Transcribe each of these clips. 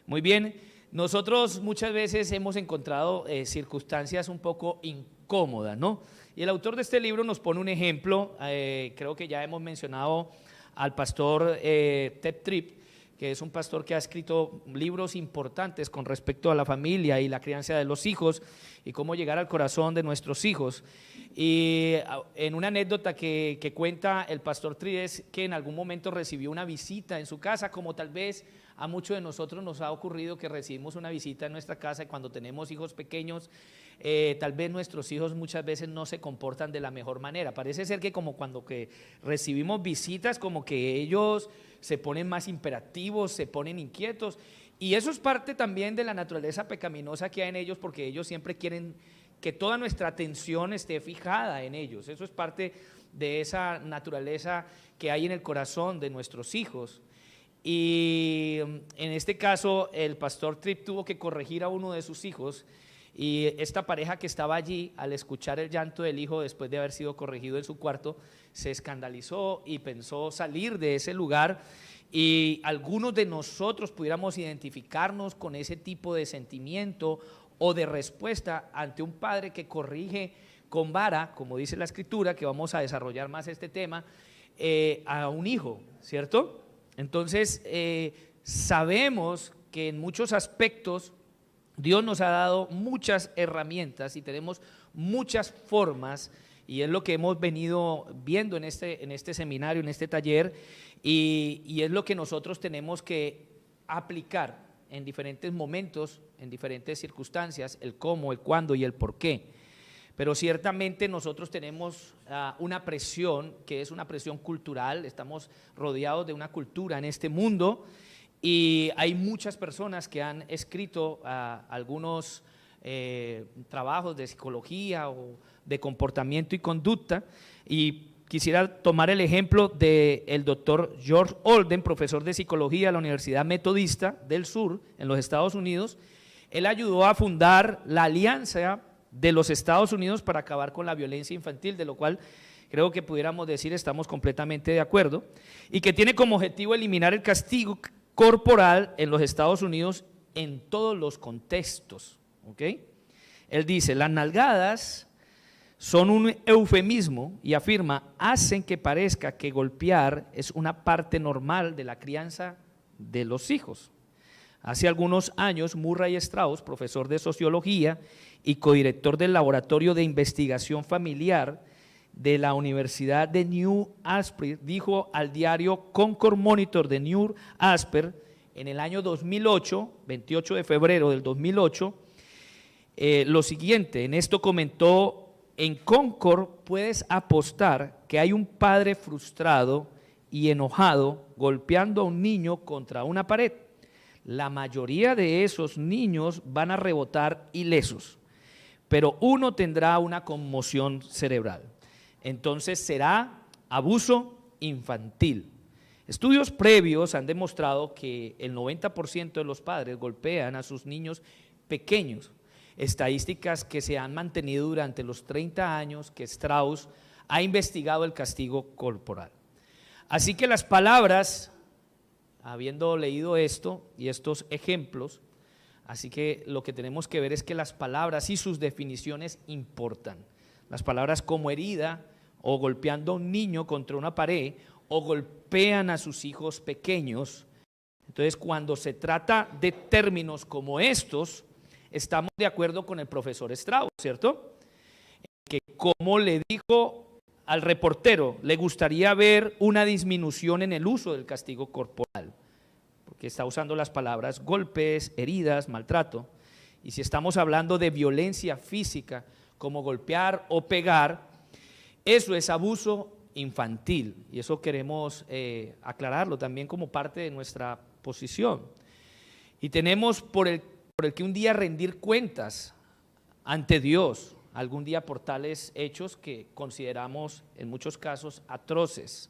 Muy bien, nosotros muchas veces hemos encontrado circunstancias un poco incómodas, ¿no? Y el autor de este libro nos pone un ejemplo, creo que ya hemos mencionado al pastor Ted Tripp, que es un pastor que ha escrito libros importantes con respecto a la familia y la crianza de los hijos y cómo llegar al corazón de nuestros hijos. Y en una anécdota que cuenta el pastor Tripp es que en algún momento recibió una visita en su casa, como tal vez a muchos de nosotros nos ha ocurrido que recibimos una visita en nuestra casa y cuando tenemos hijos pequeños, tal vez nuestros hijos muchas veces no se comportan de la mejor manera. Parece ser que como cuando que recibimos visitas, como que ellos se ponen más imperativos, se ponen inquietos, y eso es parte también de la naturaleza pecaminosa que hay en ellos, porque ellos siempre quieren que toda nuestra atención esté fijada en ellos. Eso es parte de esa naturaleza que hay en el corazón de nuestros hijos. Y en este caso el pastor Tripp tuvo que corregir a uno de sus hijos, y esta pareja que estaba allí, al escuchar el llanto del hijo después de haber sido corregido en su cuarto, se escandalizó y pensó salir de ese lugar. Y algunos de nosotros pudiéramos identificarnos con ese tipo de sentimiento o de respuesta ante un padre que corrige con vara, como dice la escritura, que vamos a desarrollar más este tema, a un hijo, ¿cierto? Entonces sabemos que en muchos aspectos Dios nos ha dado muchas herramientas y tenemos muchas formas, y es lo que hemos venido viendo en este seminario, en este taller, y es lo que nosotros tenemos que aplicar en diferentes momentos, en diferentes circunstancias, el cómo, el cuándo y el por qué. Pero ciertamente nosotros tenemos una presión que es una presión cultural, estamos rodeados de una cultura en este mundo, y hay muchas personas que han escrito algunos trabajos de psicología o de comportamiento y conducta, y quisiera tomar el ejemplo del doctor George Olden, profesor de psicología de la Universidad Metodista del Sur en los Estados Unidos. Él ayudó a fundar la Alianza de los Estados Unidos para acabar con la violencia infantil, de lo cual creo que pudiéramos decir estamos completamente de acuerdo, y que tiene como objetivo eliminar el castigo corporal en los Estados Unidos en todos los contextos, ¿ok? Él dice, las nalgadas son un eufemismo, y afirma, hacen que parezca que golpear es una parte normal de la crianza de los hijos. Hace algunos años, Murray Strauss, profesor de sociología y codirector del Laboratorio de Investigación Familiar de la Universidad de New Hampshire, dijo al diario Concord Monitor de New Hampshire en el año 2008, 28 de febrero del 2008, lo siguiente. En esto comentó: en Concord puedes apostar que hay un padre frustrado y enojado golpeando a un niño contra una pared. La mayoría de esos niños van a rebotar ilesos, pero uno tendrá una conmoción cerebral. Entonces será abuso infantil. Estudios previos han demostrado que el 90% de los padres golpean a sus niños pequeños, estadísticas que se han mantenido durante los 30 años que Strauss ha investigado el castigo corporal. Así que las palabras, habiendo leído esto y estos ejemplos, así que lo que tenemos que ver es que las palabras y sus definiciones importan. Las palabras como herida o golpeando a un niño contra una pared o golpean a sus hijos pequeños. Entonces, cuando se trata de términos como estos, estamos de acuerdo con el profesor Strauss, ¿cierto? Que como le dijo al reportero, le gustaría ver una disminución en el uso del castigo corporal, porque está usando las palabras golpes, heridas, maltrato. Y si estamos hablando de violencia física, como golpear o pegar, eso es abuso infantil, y eso queremos aclararlo también como parte de nuestra posición. Y tenemos por el que un día rendir cuentas ante Dios, algún día por tales hechos que consideramos en muchos casos atroces,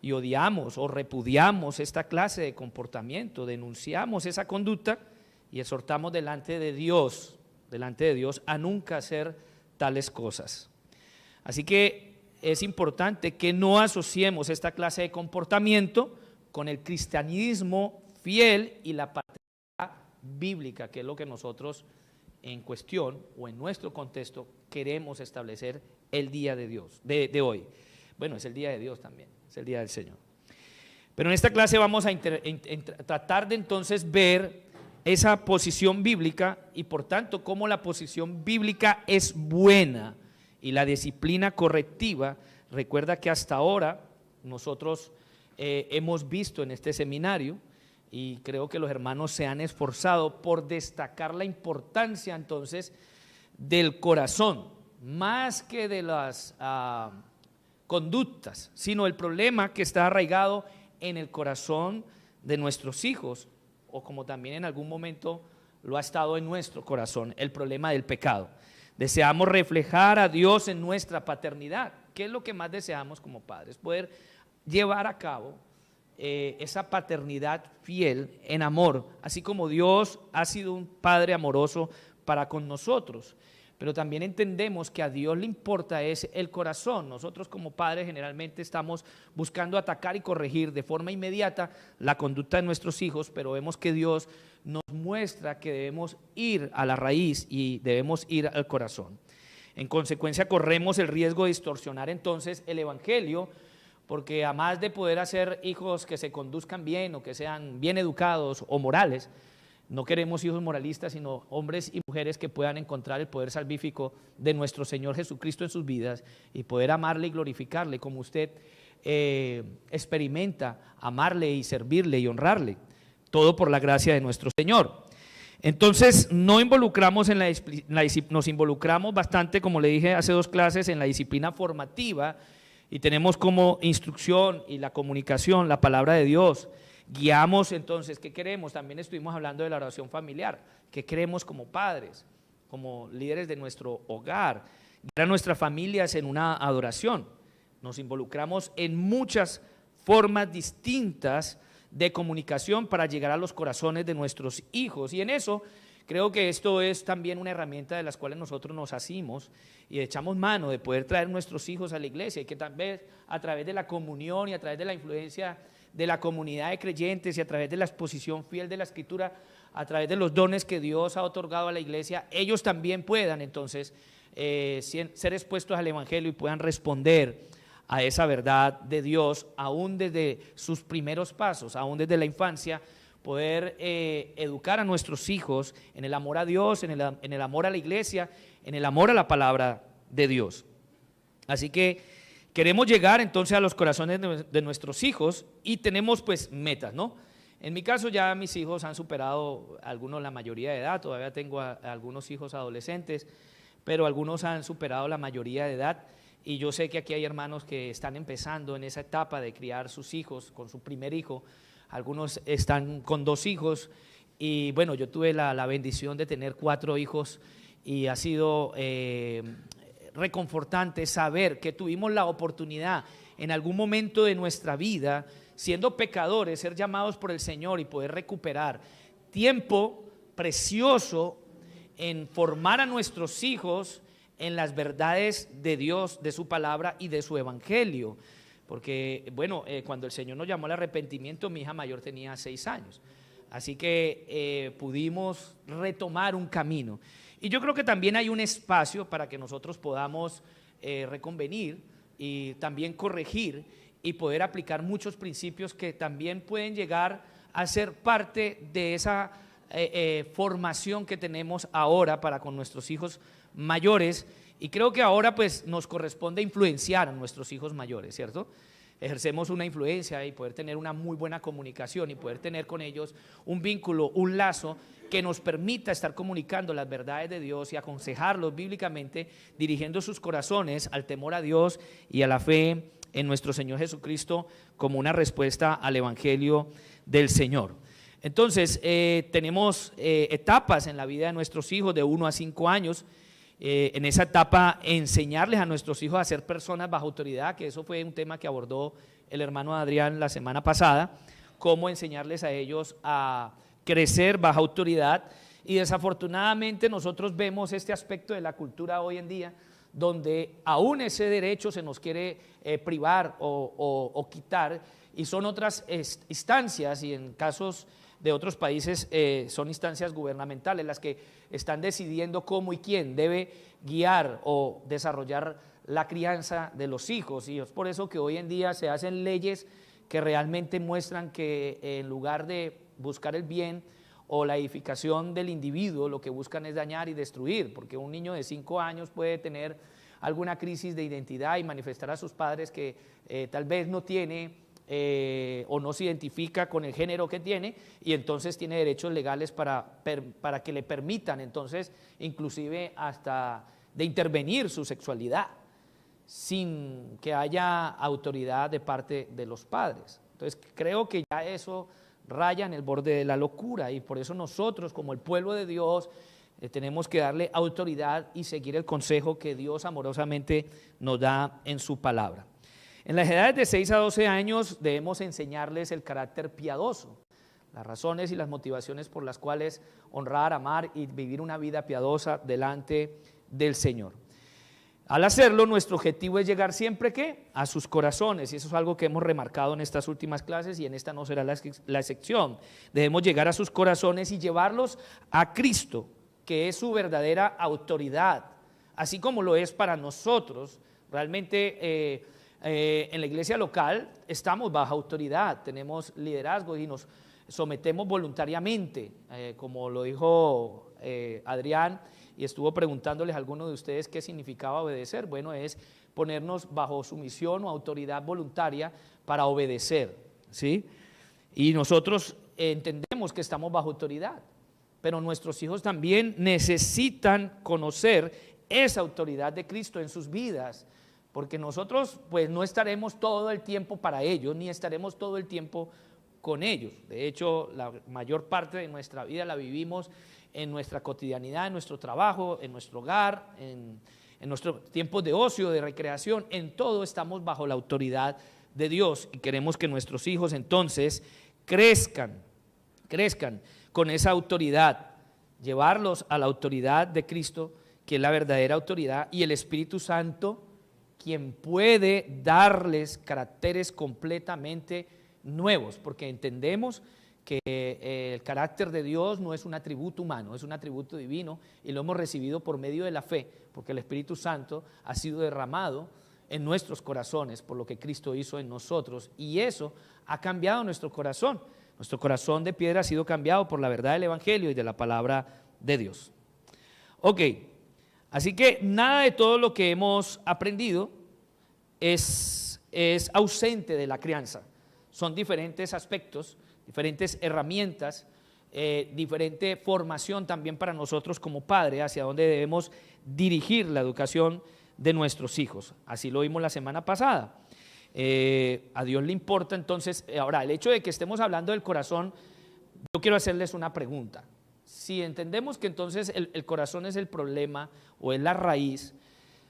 y odiamos o repudiamos esta clase de comportamiento, denunciamos esa conducta y exhortamos delante de Dios a nunca hacer tales cosas. Así que es importante que no asociemos esta clase de comportamiento con el cristianismo fiel y la paternidad bíblica, que es lo que nosotros en cuestión o en nuestro contexto queremos establecer el día de Dios, de hoy. Bueno, es el día de Dios también, es el día del Señor. Pero en esta clase vamos a tratar de entonces ver esa posición bíblica y por tanto cómo la posición bíblica es buena y la disciplina correctiva. Recuerda que hasta ahora nosotros hemos visto en este seminario, y creo que los hermanos se han esforzado por destacar la importancia entonces del corazón, más que de las conductas, sino el problema que está arraigado en el corazón de nuestros hijos, o como también en algún momento lo ha estado en nuestro corazón, el problema del pecado. Deseamos reflejar a Dios en nuestra paternidad. ¿Qué es lo que más deseamos como padres? Poder llevar a cabo esa paternidad fiel en amor, así como Dios ha sido un Padre amoroso para con nosotros. Pero también entendemos que a Dios le importa es el corazón. Nosotros como padres generalmente estamos buscando atacar y corregir de forma inmediata la conducta de nuestros hijos, pero vemos que Dios nos muestra que debemos ir a la raíz y debemos ir al corazón. En consecuencia, corremos el riesgo de distorsionar entonces el evangelio, porque además de poder hacer hijos que se conduzcan bien o que sean bien educados o morales, no queremos hijos moralistas, sino hombres y mujeres que puedan encontrar el poder salvífico de nuestro Señor Jesucristo en sus vidas y poder amarle y glorificarle como usted experimenta amarle y servirle y honrarle, todo por la gracia de nuestro Señor. Entonces nos involucramos bastante, como le dije hace 2 clases, en la disciplina formativa, y tenemos como instrucción y la comunicación la palabra de Dios. Guiamos entonces, ¿qué queremos? También estuvimos hablando de la oración familiar. ¿Qué queremos como padres, como líderes de nuestro hogar? Guiar a nuestras familias en una adoración. Nos involucramos en muchas formas distintas de comunicación para llegar a los corazones de nuestros hijos, y en eso creo que esto es también una herramienta de las cuales nosotros nos asimos y echamos mano de poder traer nuestros hijos a la iglesia, y que tal vez a través de la comunión y a través de la influencia de la comunidad de creyentes y a través de la exposición fiel de la Escritura, a través de los dones que Dios ha otorgado a la iglesia, ellos también puedan entonces ser expuestos al evangelio y puedan responder a esa verdad de Dios, aún desde sus primeros pasos, aún desde la infancia, poder educar a nuestros hijos en el amor a Dios, en el amor a la iglesia, en el amor a la palabra de Dios. Así que queremos llegar entonces a los corazones de nuestros hijos y tenemos pues metas, ¿no? En mi caso ya mis hijos han superado, algunos la mayoría de edad, todavía tengo algunos hijos adolescentes, pero algunos han superado la mayoría de edad, y yo sé que aquí hay hermanos que están empezando en esa etapa de criar sus hijos con su primer hijo. Algunos están con 2 hijos y bueno, yo tuve la bendición de tener 4 hijos y ha sido reconfortante saber que tuvimos la oportunidad en algún momento de nuestra vida, siendo pecadores, ser llamados por el Señor y poder recuperar tiempo precioso en formar a nuestros hijos en las verdades de Dios, de su palabra y de su evangelio. Porque, bueno, cuando el Señor nos llamó al arrepentimiento, mi hija mayor tenía 6 años. Así que pudimos retomar un camino. Y yo creo que también hay un espacio para que nosotros podamos reconvenir y también corregir y poder aplicar muchos principios que también pueden llegar a ser parte de esa formación que tenemos ahora para con nuestros hijos mayores, y creo que ahora pues nos corresponde influenciar a nuestros hijos mayores, ¿cierto? Ejercemos una influencia y poder tener una muy buena comunicación y poder tener con ellos un vínculo, un lazo que nos permita estar comunicando las verdades de Dios y aconsejarlos bíblicamente, dirigiendo sus corazones al temor a Dios y a la fe en nuestro Señor Jesucristo como una respuesta al evangelio del Señor. Entonces tenemos etapas en la vida de nuestros hijos de 1 a 5 años. En esa etapa enseñarles a nuestros hijos a ser personas bajo autoridad, que eso fue un tema que abordó el hermano Adrián la semana pasada, cómo enseñarles a ellos a crecer bajo autoridad. Y desafortunadamente nosotros vemos este aspecto de la cultura hoy en día, donde aún ese derecho se nos quiere privar o quitar, y son otras instancias y en casos de otros países son instancias gubernamentales las que están decidiendo cómo y quién debe guiar o desarrollar la crianza de los hijos, y es por eso que hoy en día se hacen leyes que realmente muestran que en lugar de buscar el bien o la edificación del individuo, lo que buscan es dañar y destruir, porque un niño de 5 años puede tener alguna crisis de identidad y manifestar a sus padres que tal vez no tiene o no se identifica con el género que tiene, y entonces tiene derechos legales para que le permitan entonces inclusive hasta de intervenir su sexualidad sin que haya autoridad de parte de los padres. Entonces creo que ya eso raya en el borde de la locura, y por eso nosotros como el pueblo de Dios tenemos que darle autoridad y seguir el consejo que Dios amorosamente nos da en su palabra. En las edades de 6 a 12 años debemos enseñarles el carácter piadoso, las razones y las motivaciones por las cuales honrar, amar y vivir una vida piadosa delante del Señor. Al hacerlo, nuestro objetivo es llegar siempre ¿qué? A sus corazones, y eso es algo que hemos remarcado en estas últimas clases, y en esta no será la excepción. Debemos llegar a sus corazones y llevarlos a Cristo, que es su verdadera autoridad, así como lo es para nosotros. Realmente en la iglesia local estamos bajo autoridad, tenemos liderazgo y nos sometemos voluntariamente, como lo dijo Adrián, y estuvo preguntándoles a algunos de ustedes qué significaba obedecer. Bueno, es ponernos bajo sumisión o autoridad voluntaria para obedecer, ¿sí? Y nosotros entendemos que estamos bajo autoridad, pero nuestros hijos también necesitan conocer esa autoridad de Cristo en sus vidas, porque nosotros pues no estaremos todo el tiempo para ellos, ni estaremos todo el tiempo con ellos. De hecho, la mayor parte de nuestra vida la vivimos en nuestra cotidianidad, en nuestro trabajo, en nuestro hogar, en nuestros tiempos de ocio, de recreación. En todo estamos bajo la autoridad de Dios, y queremos que nuestros hijos entonces crezcan con esa autoridad, llevarlos a la autoridad de Cristo, que es la verdadera autoridad, y el Espíritu Santo, quien puede darles caracteres completamente nuevos, porque entendemos que el carácter de Dios no es un atributo humano, es un atributo divino, y lo hemos recibido por medio de la fe, porque el Espíritu Santo ha sido derramado en nuestros corazones por lo que Cristo hizo en nosotros, y eso ha cambiado nuestro corazón. Nuestro corazón de piedra ha sido cambiado por la verdad del Evangelio y de la palabra de Dios. Ok, así que nada de todo lo que hemos aprendido es ausente de la crianza. Son diferentes aspectos, diferentes herramientas, diferente formación también para nosotros como padres, hacia dónde debemos dirigir la educación de nuestros hijos. Así lo vimos la semana pasada. A Dios le importa entonces. Ahora, el hecho de que estemos hablando del corazón, yo quiero hacerles una pregunta. Si entendemos que entonces el corazón es el problema o es la raíz,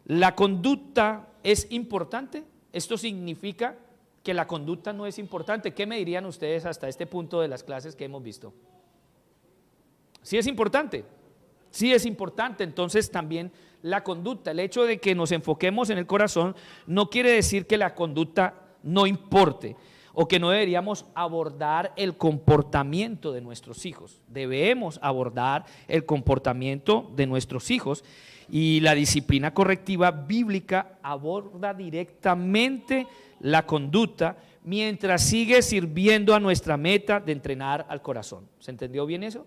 ¿la conducta es importante? ¿Esto significa que la conducta no es importante? ¿Qué me dirían ustedes hasta este punto de las clases que hemos visto? ¿Sí es importante? Sí es importante. Entonces también la conducta, el hecho de que nos enfoquemos en el corazón no quiere decir que la conducta no importe o que no deberíamos abordar el comportamiento de nuestros hijos. Debemos abordar el comportamiento de nuestros hijos, y la disciplina correctiva bíblica aborda directamente la conducta mientras sigue sirviendo a nuestra meta de entrenar al corazón. ¿Se entendió bien eso?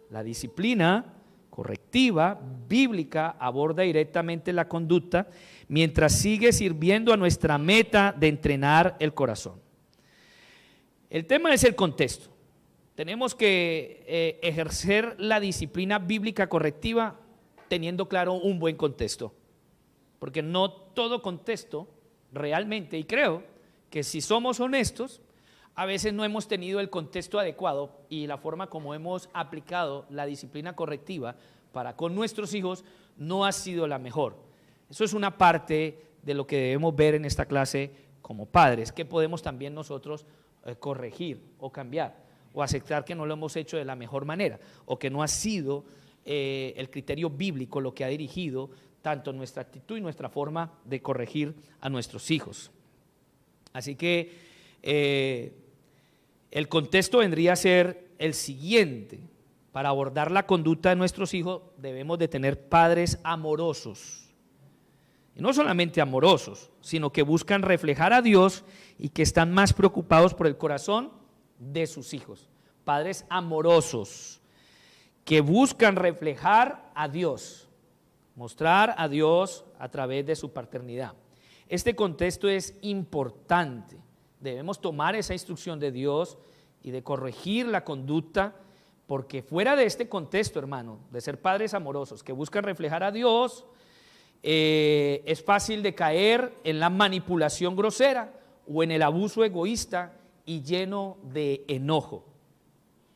La disciplina correctiva bíblica aborda directamente la conducta mientras sigue sirviendo a nuestra meta de entrenar el corazón. El tema es el contexto. Tenemos que ejercer la disciplina bíblica correctiva teniendo claro un buen contexto, porque no todo contexto realmente, y creo que si somos honestos, a veces no hemos tenido el contexto adecuado, y la forma como hemos aplicado la disciplina correctiva para con nuestros hijos no ha sido la mejor. Eso es una parte de lo que debemos ver en esta clase como padres, que podemos también nosotros corregir o cambiar, o aceptar que no lo hemos hecho de la mejor manera, o que no ha sido el criterio bíblico lo que ha dirigido tanto nuestra actitud y nuestra forma de corregir a nuestros hijos. Así que el contexto vendría a ser el siguiente: para abordar la conducta de nuestros hijos debemos de tener padres amorosos. Y no solamente amorosos, sino que buscan reflejar a Dios y que están más preocupados por el corazón de sus hijos. Padres amorosos que buscan reflejar a Dios, mostrar a Dios a través de su paternidad. Este contexto es importante. Debemos tomar esa instrucción de Dios y de corregir la conducta, porque fuera de este contexto, hermano, de ser padres amorosos que buscan reflejar a Dios, es fácil de caer en la manipulación grosera o en el abuso egoísta y lleno de enojo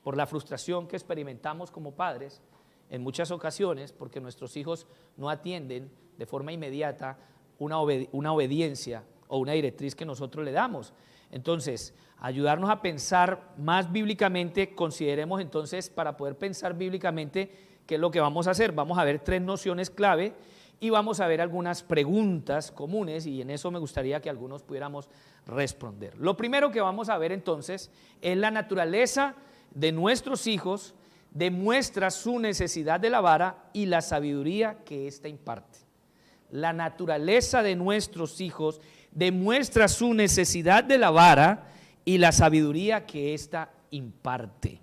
por la frustración que experimentamos como padres en muchas ocasiones, porque nuestros hijos no atienden de forma inmediata una obediencia o una directriz que nosotros le damos. Entonces, ayudarnos a pensar más bíblicamente. Consideremos entonces, para poder pensar bíblicamente, qué es lo que vamos a hacer. Vamos a ver 3 nociones clave y vamos a ver algunas preguntas comunes, y en eso me gustaría que algunos pudiéramos responder. Lo primero que vamos a ver entonces es la naturaleza de nuestros hijos. Demuestra su necesidad de la vara y la sabiduría que ésta imparte. La naturaleza de nuestros hijos demuestra su necesidad de la vara y la sabiduría que ésta imparte.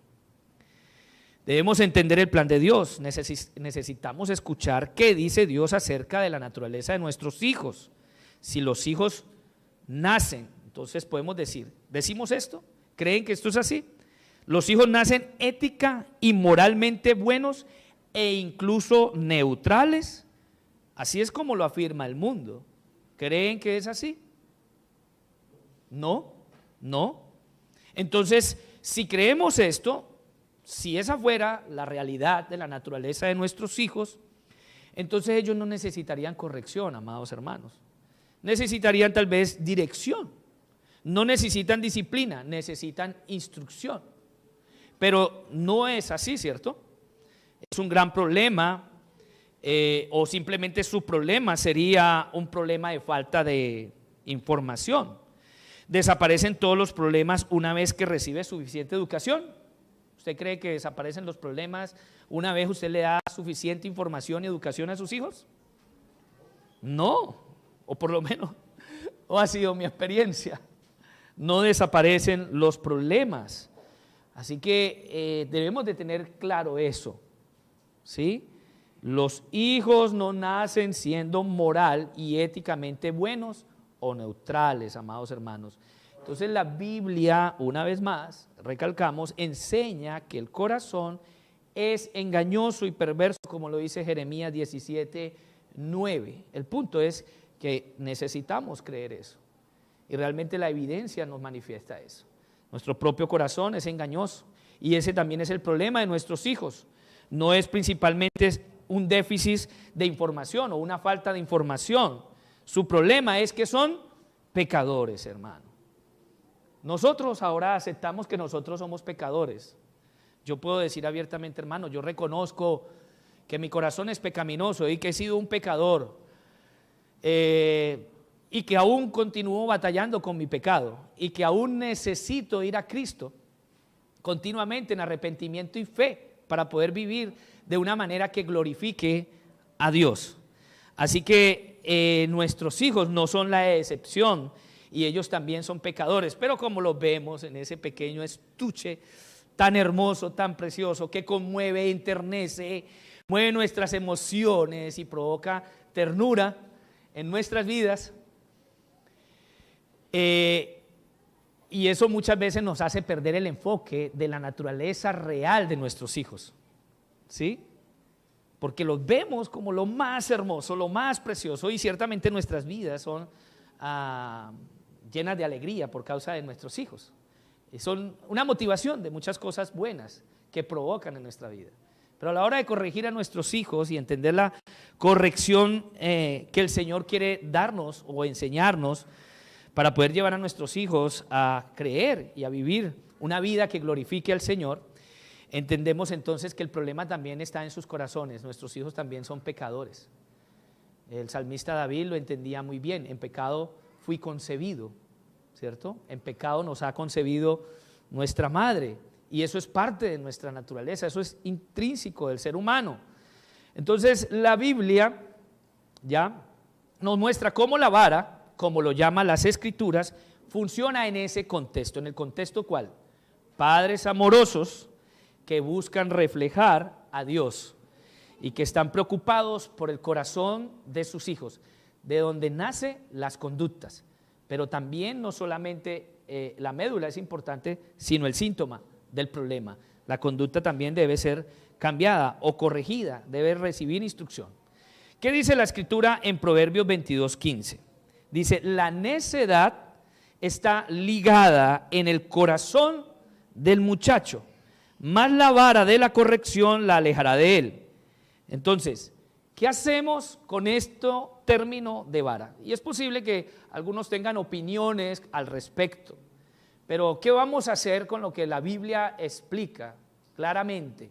Debemos entender el plan de Dios. Necesitamos escuchar qué dice Dios acerca de la naturaleza de nuestros hijos. Si los hijos nacen, entonces podemos ¿decimos esto? ¿Creen que esto es así? Los hijos nacen ética y moralmente buenos e incluso neutrales. Así es como lo afirma el mundo. ¿Creen que es así? No. Entonces, si creemos esto, si esa fuera la realidad de la naturaleza de nuestros hijos, entonces ellos no necesitarían corrección, amados hermanos. Necesitarían tal vez dirección. No necesitan disciplina, necesitan instrucción. Pero no es así, ¿cierto? Es un gran problema, o simplemente su problema sería un problema de falta de información. Desaparecen todos los problemas una vez que recibe suficiente educación. ¿Usted cree que desaparecen los problemas una vez usted le da suficiente información y educación a sus hijos? No, o por lo menos, o ha sido mi experiencia. No desaparecen los problemas. Así que debemos de tener claro eso, ¿sí? Los hijos no nacen siendo moral y éticamente buenos o neutrales, amados hermanos. Entonces la Biblia, una vez más, recalcamos, enseña que el corazón es engañoso y perverso, como lo dice Jeremías 17:9. El punto es que necesitamos creer eso, y realmente la evidencia nos manifiesta eso. Nuestro propio corazón es engañoso, y ese también es el problema de nuestros hijos. No es principalmente un déficit de información o una falta de información. Su problema es que son pecadores, hermano. Nosotros ahora aceptamos que nosotros somos pecadores. Yo puedo decir abiertamente, hermano, yo reconozco que mi corazón es pecaminoso y que he sido un pecador, y que aún continúo batallando con mi pecado, y que aún necesito ir a Cristo continuamente en arrepentimiento y fe para poder vivir de una manera que glorifique a Dios. Así que nuestros hijos no son la excepción, y ellos también son pecadores, pero como los vemos en ese pequeño estuche tan hermoso, tan precioso, que conmueve, enternece, mueve nuestras emociones y provoca ternura en nuestras vidas, y eso muchas veces nos hace perder el enfoque de la naturaleza real de nuestros hijos, ¿sí? Porque los vemos como lo más hermoso, lo más precioso, y ciertamente nuestras vidas son llenas de alegría por causa de nuestros hijos. Y son una motivación de muchas cosas buenas que provocan en nuestra vida. Pero a la hora de corregir a nuestros hijos y entender la corrección que el Señor quiere darnos o enseñarnos para poder llevar a nuestros hijos a creer y a vivir una vida que glorifique al Señor, entendemos entonces que el problema también está en sus corazones. Nuestros hijos también son pecadores. El salmista David lo entendía muy bien. En pecado fui concebido, ¿cierto? En pecado nos ha concebido nuestra madre, y eso es parte de nuestra naturaleza, eso es intrínseco del ser humano. Entonces la Biblia ya nos muestra cómo la vara, como lo llaman las Escrituras, funciona en ese contexto. ¿En el contexto cuál? Padres amorosos que buscan reflejar a Dios y que están preocupados por el corazón de sus hijos, de donde nacen las conductas, pero también no solamente la médula es importante, sino el síntoma del problema. La conducta también debe ser cambiada o corregida, debe recibir instrucción. ¿Qué dice la Escritura en Proverbios 22:15? Dice, la necedad está ligada en el corazón del muchacho, mas la vara de la corrección la alejará de él. Entonces, ¿qué hacemos con esto término de vara? Y es posible que algunos tengan opiniones al respecto, pero ¿qué vamos a hacer con lo que la Biblia explica claramente?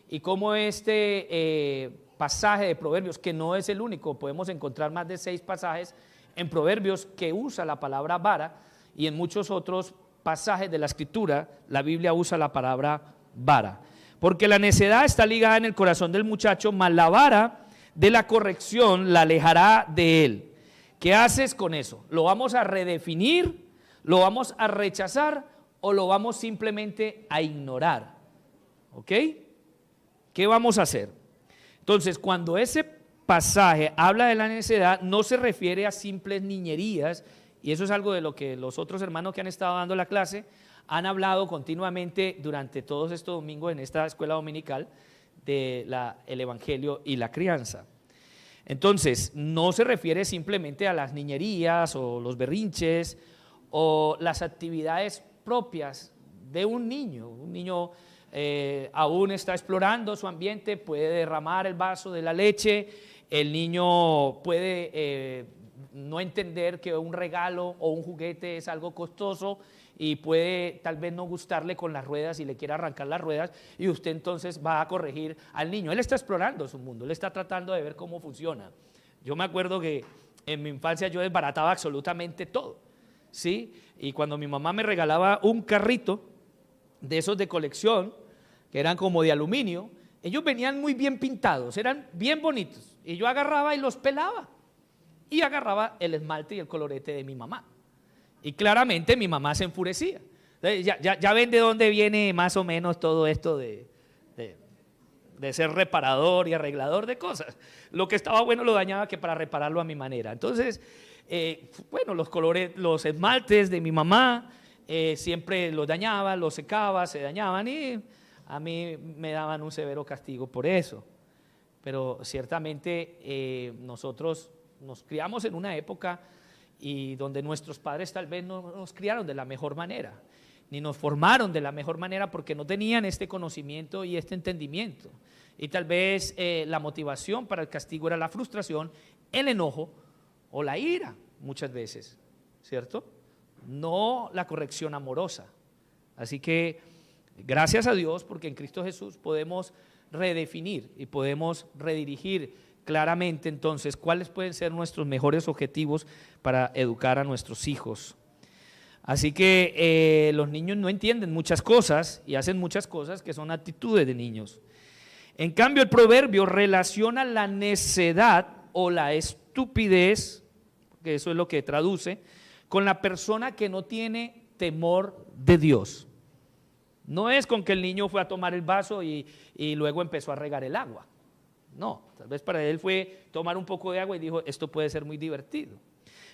Y cómo este pasaje de Proverbios, que no es el único, podemos encontrar más de 6 pasajes en Proverbios que usa la palabra vara, y en muchos otros pasajes de la Escritura la Biblia usa la palabra vara. Porque la necedad está ligada en el corazón del muchacho, mas la vara de la corrección la alejará de él. ¿Qué haces con eso? ¿Lo vamos a redefinir? ¿Lo vamos a rechazar? ¿O lo vamos simplemente a ignorar? ¿Ok? ¿Qué vamos a hacer? Entonces, cuando ese pasaje habla de la necedad, no se refiere a simples niñerías, y eso es algo de lo que los otros hermanos que han estado dando la clase han hablado continuamente durante todos estos domingos en esta escuela dominical del Evangelio y la crianza. Entonces, no se refiere simplemente a las niñerías o los berrinches o las actividades propias de un niño. Un niño aún está explorando su ambiente, puede derramar el vaso de la leche, el niño puede no entender que un regalo o un juguete es algo costoso y puede tal vez no gustarle con las ruedas y le quiere arrancar las ruedas, y usted entonces va a corregir al niño. Él está explorando su mundo, él está tratando de ver cómo funciona. Yo me acuerdo que en mi infancia yo desbarataba absolutamente todo, ¿sí? Y cuando mi mamá me regalaba un carrito de esos de colección, que eran como de aluminio, ellos venían muy bien pintados, eran bien bonitos, y yo agarraba y los pelaba, y agarraba el esmalte y el colorete de mi mamá. Y claramente mi mamá se enfurecía. Ya ven de dónde viene más o menos todo esto de ser reparador y arreglador de cosas. Lo que estaba bueno lo dañaba que para repararlo a mi manera. Entonces, bueno, los colores, los esmaltes de mi mamá siempre los dañaba, los secaba, se dañaban, y a mí me daban un severo castigo por eso. Pero ciertamente nosotros nos criamos en una época y donde nuestros padres tal vez no nos criaron de la mejor manera, ni nos formaron de la mejor manera, porque no tenían este conocimiento y este entendimiento. Y tal vez la motivación para el castigo era la frustración, el enojo o la ira, muchas veces, ¿cierto? No la corrección amorosa. Así que gracias a Dios, porque en Cristo Jesús podemos redefinir y podemos redirigir claramente entonces cuáles pueden ser nuestros mejores objetivos para educar a nuestros hijos. Así que los niños no entienden muchas cosas y hacen muchas cosas que son actitudes de niños. En cambio, el proverbio relaciona la necedad o la estupidez, que eso es lo que traduce, con la persona que no tiene temor de Dios. No es con que el niño fue a tomar el vaso y luego empezó a regar el agua. No, tal vez para él fue tomar un poco de agua y dijo, esto puede ser muy divertido.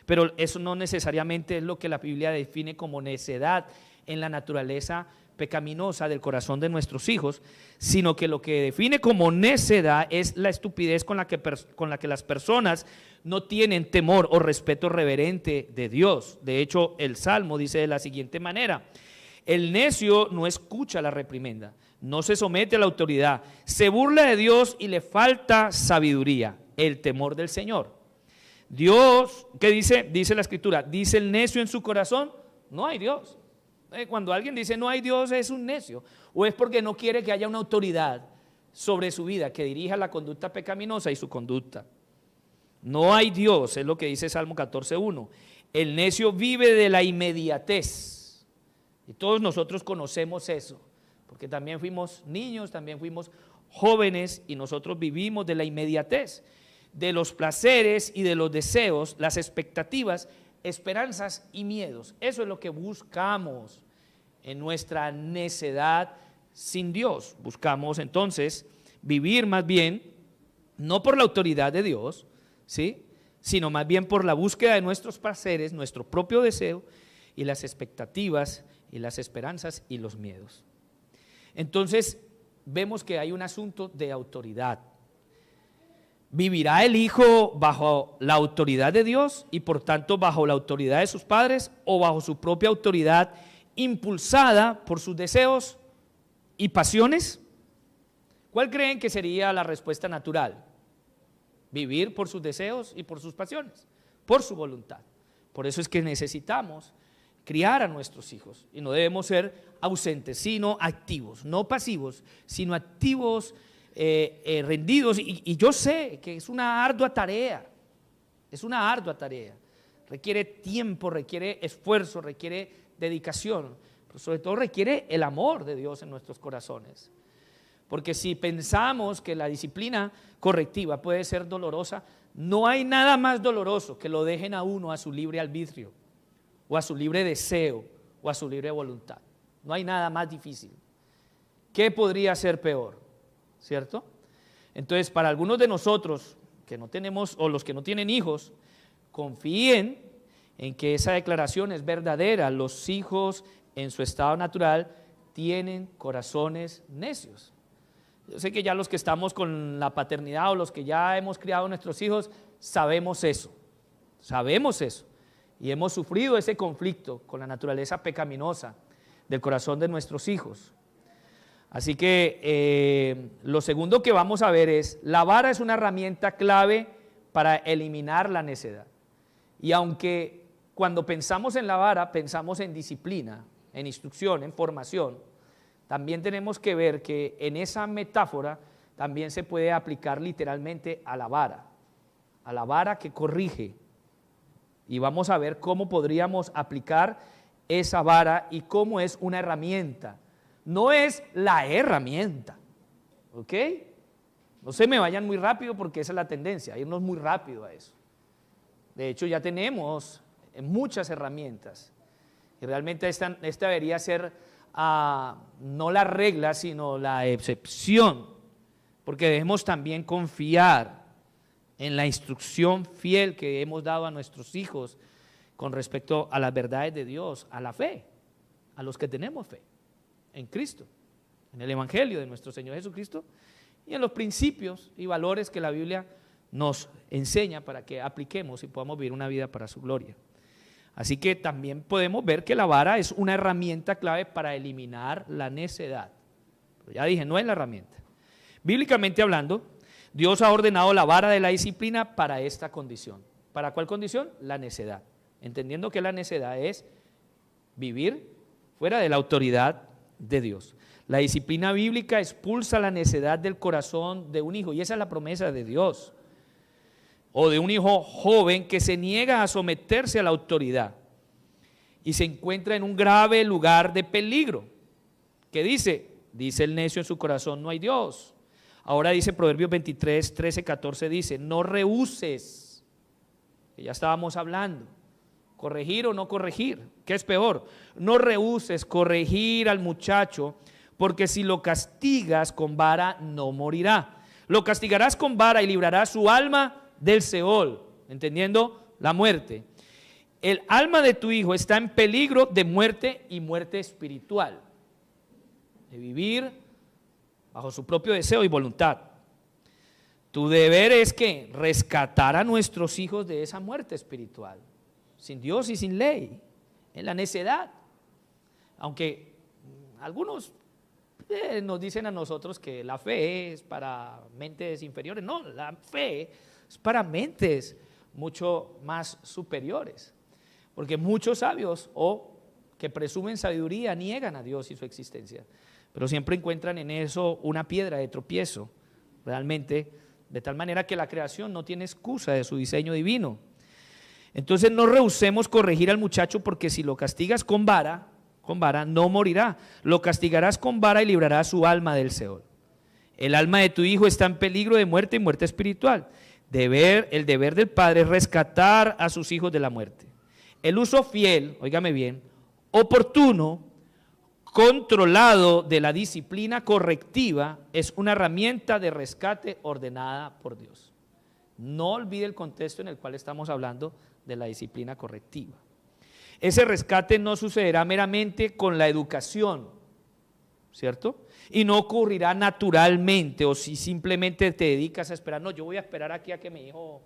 Pero eso no necesariamente es lo que la Biblia define como necedad en la naturaleza pecaminosa del corazón de nuestros hijos, sino que lo que define como necedad es la estupidez con la que las personas no tienen temor o respeto reverente de Dios. De hecho, el Salmo dice de la siguiente manera: el necio no escucha la reprimenda, no se somete a la autoridad, se burla de Dios y le falta sabiduría, el temor del Señor. Dios, ¿qué dice? Dice la Escritura, dice el necio en su corazón, no hay Dios. Cuando alguien dice no hay Dios, es un necio, o es porque no quiere que haya una autoridad sobre su vida que dirija la conducta pecaminosa y su conducta. No hay Dios, es lo que dice Salmo 14:1. El necio vive de la inmediatez, y todos nosotros conocemos eso, porque también fuimos niños, también fuimos jóvenes y nosotros vivimos de la inmediatez, de los placeres y de los deseos, las expectativas, esperanzas y miedos. Eso es lo que buscamos en nuestra necedad sin Dios. Buscamos entonces vivir más bien, no por la autoridad de Dios, ¿sí?, sino más bien por la búsqueda de nuestros placeres, nuestro propio deseo y las expectativas y las esperanzas y los miedos. Entonces vemos que hay un asunto de autoridad. ¿Vivirá el hijo bajo la autoridad de Dios y por tanto bajo la autoridad de sus padres o bajo su propia autoridad impulsada por sus deseos y pasiones? ¿Cuál creen que sería la respuesta natural? Vivir por sus deseos y por sus pasiones, por su voluntad. Por eso es que necesitamos criar a nuestros hijos y no debemos ser ausentes, sino activos, no pasivos, sino activos, rendidos. Y yo sé que es una ardua tarea, requiere tiempo, requiere esfuerzo, requiere dedicación, pero sobre todo requiere el amor de Dios en nuestros corazones. Porque si pensamos que la disciplina correctiva puede ser dolorosa, no hay nada más doloroso que lo dejen a uno a su libre arbitrio, o a su libre deseo, o a su libre voluntad. No hay nada más difícil. ¿Qué podría ser peor? ¿Cierto? Entonces, para algunos de nosotros que no tenemos, o los que no tienen hijos, confíen en que esa declaración es verdadera. Los hijos en su estado natural tienen corazones necios. Yo sé que ya los que estamos con la paternidad o los que ya hemos criado a nuestros hijos, sabemos eso y hemos sufrido ese conflicto con la naturaleza pecaminosa del corazón de nuestros hijos. Así que lo segundo que vamos a ver es, la vara es una herramienta clave para eliminar la necedad. Y aunque cuando pensamos en la vara, pensamos en disciplina, en instrucción, en formación, también tenemos que ver que en esa metáfora también se puede aplicar literalmente a la vara que corrige. Y vamos a ver cómo podríamos aplicar esa vara y cómo es una herramienta. No es la herramienta, ¿ok? No se me vayan muy rápido porque esa es la tendencia, irnos muy rápido a eso. De hecho, ya tenemos muchas herramientas y realmente esta debería ser no la regla, sino la excepción, porque debemos también confiar en la instrucción fiel que hemos dado a nuestros hijos con respecto a las verdades de Dios, a la fe, a los que tenemos fe en Cristo, en el Evangelio de nuestro Señor Jesucristo y en los principios y valores que la Biblia nos enseña para que apliquemos y podamos vivir una vida para su gloria. Así que también podemos ver que la vara es una herramienta clave para eliminar la necedad. Pero ya dije, no es la herramienta. Bíblicamente hablando, Dios ha ordenado la vara de la disciplina para esta condición. ¿Para cuál condición? La necedad. Entendiendo que la necedad es vivir fuera de la autoridad de Dios. La disciplina bíblica expulsa la necedad del corazón de un hijo, y esa es la promesa de Dios. O de un hijo joven que se niega a someterse a la autoridad y se encuentra en un grave lugar de peligro. ¿Qué dice? Dice el necio en su corazón, no hay Dios. Ahora dice Proverbios 23, 13, 14, dice, no rehúses, que ya estábamos hablando, corregir o no corregir, ¿qué es peor? No rehúses corregir al muchacho, porque si lo castigas con vara no morirá. Lo castigarás con vara y librarás su alma del Seol, entendiendo la muerte. El alma de tu hijo está en peligro de muerte y muerte espiritual, de vivir bajo su propio deseo y voluntad. Tu deber es que rescatar a nuestros hijos de esa muerte espiritual, sin Dios y sin ley, en la necedad. Aunque algunos nos dicen a nosotros que la fe es para mentes inferiores. No, la fe es para mentes mucho más superiores, porque muchos sabios o que presumen sabiduría niegan a Dios y su existencia, pero siempre encuentran en eso una piedra de tropiezo, realmente, de tal manera que la creación no tiene excusa de su diseño divino. Entonces no rehusemos corregir al muchacho, porque si lo castigas con vara, con vara, no morirá. Lo castigarás con vara y librarás su alma del Seol. El alma de tu hijo está en peligro de muerte y muerte espiritual. El deber del padre es rescatar a sus hijos de la muerte. El uso fiel, óigame bien, oportuno, controlado de la disciplina correctiva es una herramienta de rescate ordenada por Dios. No olvide el contexto en el cual estamos hablando de la disciplina correctiva. Ese rescate no sucederá meramente con la educación, ¿cierto? Y no ocurrirá naturalmente, o si simplemente te dedicas a esperar, no, yo voy a esperar aquí a que mi hijo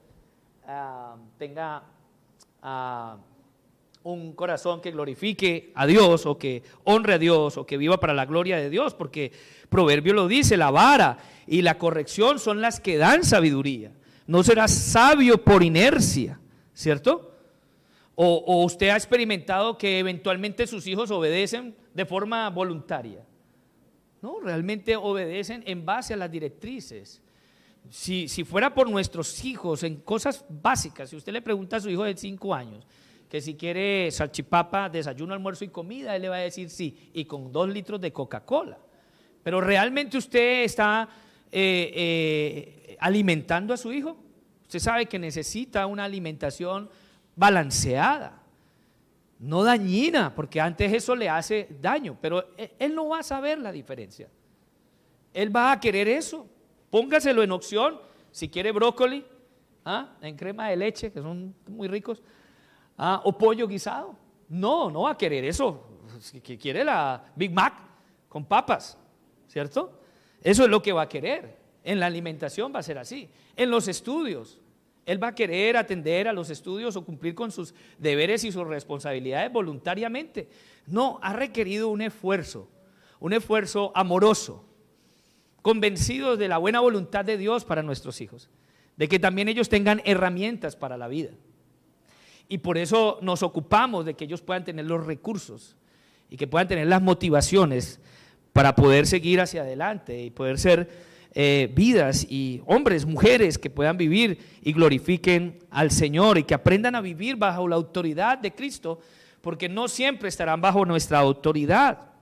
tenga un corazón que glorifique a Dios, o que honre a Dios, o que viva para la gloria de Dios, porque Proverbio lo dice, la vara y la corrección son las que dan sabiduría. No serás sabio por inercia, ¿cierto? O usted ha experimentado que eventualmente sus hijos obedecen de forma voluntaria. No, realmente obedecen en base a las directrices. Si fuera por nuestros hijos en cosas básicas, si usted le pregunta a su hijo de 5 años que si quiere salchipapa, desayuno, almuerzo y comida, él le va a decir sí, y con 2 litros de Coca-Cola. Pero realmente usted está alimentando a su hijo. Usted sabe que necesita una alimentación balanceada, no dañina, porque antes eso le hace daño, pero él no va a saber la diferencia. Él va a querer eso. Póngaselo en opción, si quiere brócoli, en crema de leche, que son muy ricos, o pollo guisado. No va a querer eso. Que quiere la Big Mac con papas, ¿cierto? Eso es lo que va a querer. En la alimentación va a ser así. En los estudios, él va a querer atender a los estudios o cumplir con sus deberes y sus responsabilidades voluntariamente. No, ha requerido un esfuerzo amoroso, convencidos de la buena voluntad de Dios para nuestros hijos, de que también ellos tengan herramientas para la vida. Y por eso nos ocupamos de que ellos puedan tener los recursos y que puedan tener las motivaciones para poder seguir hacia adelante y poder ser vidas y hombres, mujeres que puedan vivir y glorifiquen al Señor y que aprendan a vivir bajo la autoridad de Cristo, porque no siempre estarán bajo nuestra autoridad.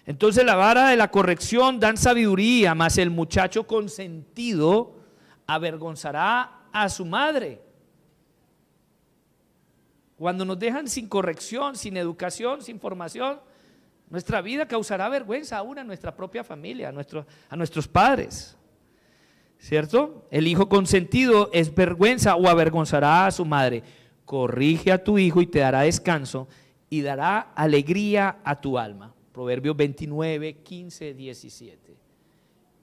Entonces la vara de la corrección dan sabiduría, mas el muchacho consentido avergonzará a su madre. Cuando nos dejan sin corrección, sin educación, sin formación, nuestra vida causará vergüenza aún a nuestra propia familia, a nuestros padres, ¿cierto? El hijo consentido es vergüenza o avergonzará a su madre. Corrige a tu hijo y te dará descanso y dará alegría a tu alma. Proverbios 29, 15, 17.